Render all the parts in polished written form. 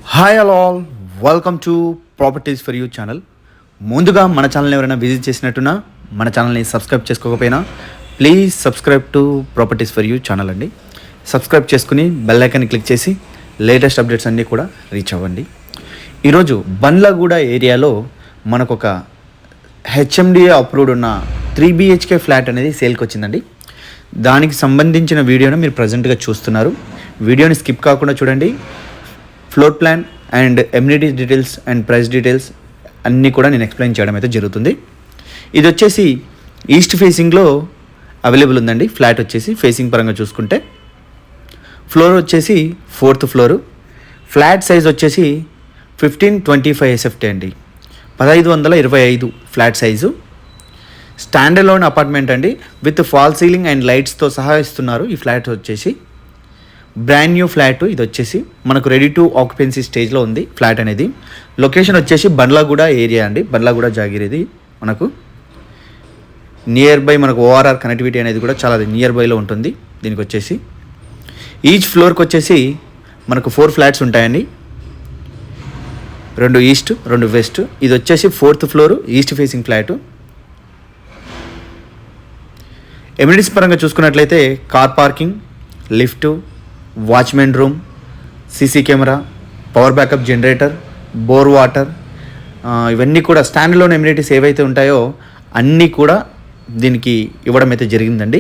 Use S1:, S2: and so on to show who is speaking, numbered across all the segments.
S1: Hi all welcome to properties for you channel. ముందుగా మన ఛానల్ని ఎవరైనా విజిట్ చేసినట్టున్నా మన ఛానల్ని సబ్స్క్రైబ్ చేసుకోకపోయినా please subscribe to properties for you channel అండి. సబ్స్క్రైబ్ చేసుకుని బెల్ ఐకాన్ని క్లిక్ చేసి లేటెస్ట్ అప్డేట్స్ అన్నీ కూడా రీచ్ అవ్వండి. ఈరోజు బండ్లగూడ ఏరియాలో మనకు ఒక హెచ్ఎండిఏ అప్రూవ్డ్ ఉన్న 3 BHK ఫ్లాట్ అనేది సేల్కి వచ్చిందండి. దానికి సంబంధించిన వీడియోని మీరు ప్రజెంట్గా చూస్తున్నారు. వీడియోని స్కిప్ కాకుండా చూడండి. Floor plan and amenities details and price details అన్నీ కూడా నేను ఎక్స్ప్లెయిన్ చేయడం అయితే జరుగుతుంది. ఇది వచ్చేసి ఈస్ట్ ఫేసింగ్లో అవైలబుల్ ఉందండి. ఫ్లాట్ వచ్చేసి ఫేసింగ్ పరంగా చూసుకుంటే ఫ్లోర్ వచ్చేసి 4th ఫ్లోరు. ఫ్లాట్ సైజ్ వచ్చేసి 1525 SFT అండి. 1525 flat size. Standard loan apartment అండి. విత్ ఫాల్ సీలింగ్ అండ్ లైట్స్తో సహా ఇస్తున్నారు. ఈ ఫ్లాట్ వచ్చేసి బ్రాండ్ న్యూ ఫ్లాట్. ఇది వచ్చేసి మనకు రెడీ టు ఆక్యుపెన్సీ స్టేజ్లో ఉంది ఫ్లాట్ అనేది. లొకేషన్ వచ్చేసి బండ్లగూడ ఏరియా అండి. బండ్లగూడ జాగిర్ ఇది మనకు నియర్ బై. మనకు ORR కనెక్టివిటీ అనేది కూడా చాలా నియర్ బైలో ఉంటుంది. దీనికి వచ్చేసి ఈచ్ ఫ్లోర్కి వచ్చేసి మనకు 4 ఫ్లాట్స్ ఉంటాయండి. 2 ఈస్ట్ 2 వెస్ట్. ఇది వచ్చేసి 4th floor east facing flat. Amenities పరంగా చూసుకున్నట్లయితే car parking, lift, watchman room, CC camera, power backup generator, bore water, ఇవన్నీ కూడా స్టాండ్లోన్ ఎమ్యూనిటీస్ ఏవైతే ఉంటాయో అన్నీ కూడా దీనికి ఇవ్వడం అయితే జరిగిందండి.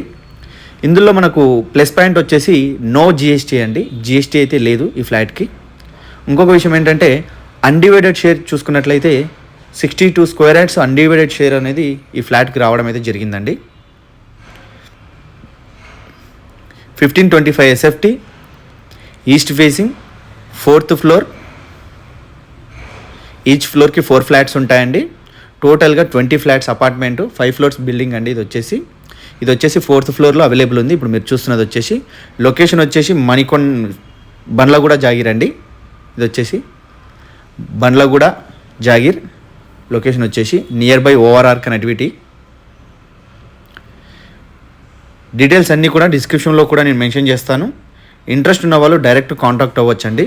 S1: ఇందులో మనకు ప్లస్ పాయింట్ వచ్చేసి నో GST అండి. GST అయితే లేదు ఈ ఫ్లాట్కి. ఇంకొక విషయం ఏంటంటే అన్డివైడెడ్ షేర్ చూసుకున్నట్లయితే 62 స్క్వేర్ యార్డ్స్ అన్డివైడెడ్ షేర్ అనేది ఈ ఫ్లాట్కి రావడం అయితే జరిగిందండి. 1525 SFT, east facing, 4th floor. Each ఫ్లోర్కి 4 ఫ్లాట్స్ ఉంటాయండి. టోటల్గా 20 ఫ్లాట్స్ అపార్ట్మెంటు, 5 ఫ్లోర్స్ బిల్డింగ్ అండి. ఇది వచ్చేసి 4th ఫ్లోర్లో అవైలబుల్ ఉంది. ఇప్పుడు మీరు చూస్తున్నది వచ్చేసి లొకేషన్ వచ్చేసి బండ్లగూడ జాగిర్ అండి. ఇది వచ్చేసి బండ్లగూడ జాగిర్. లొకేషన్ వచ్చేసి near by ORR connectivity. Details అన్నీ కూడా డిస్క్రిప్షన్లో కూడా నేను మెన్షన్ చేస్తాను. ఇంట్రెస్ట్ ఉన్న వాళ్ళు డైరెక్ట్ కాంటాక్ట్ అవ్వచ్చండి.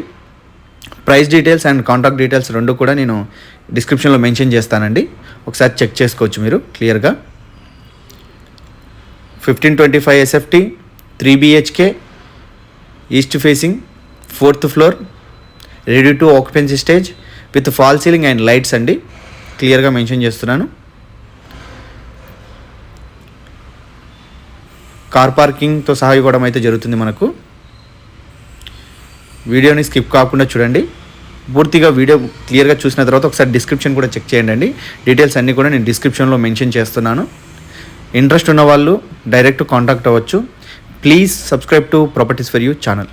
S1: Price details and contact details 2 కూడా నేను డిస్క్రిప్షన్లో మెన్షన్ చేస్తానండి. ఒకసారి చెక్ చేసుకోవచ్చు మీరు క్లియర్గా. 1525 SFT, 3 BHK, east facing, 4th floor, ready to occupancy stage with fall ceiling and lights అండి. క్లియర్గా మెన్షన్ చేస్తున్నాను. కార్ పార్కింగ్తో సహా ఇవ్వడం అయితే జరుగుతుంది మనకు. వీడియోని స్కిప్ కాకుండా చూడండి. పూర్తిగా వీడియో క్లియర్గా చూసిన తర్వాత ఒకసారి డిస్క్రిప్షన్ కూడా చెక్ చేయండి. డీటెయిల్స్ అన్నీ కూడా నేను డిస్క్రిప్షన్లో మెన్షన్ చేస్తున్నాను. ఇంట్రెస్ట్ ఉన్న వాళ్ళు డైరెక్ట్ కాంటాక్ట్ అవ్వచ్చు. Please subscribe to properties for you channel.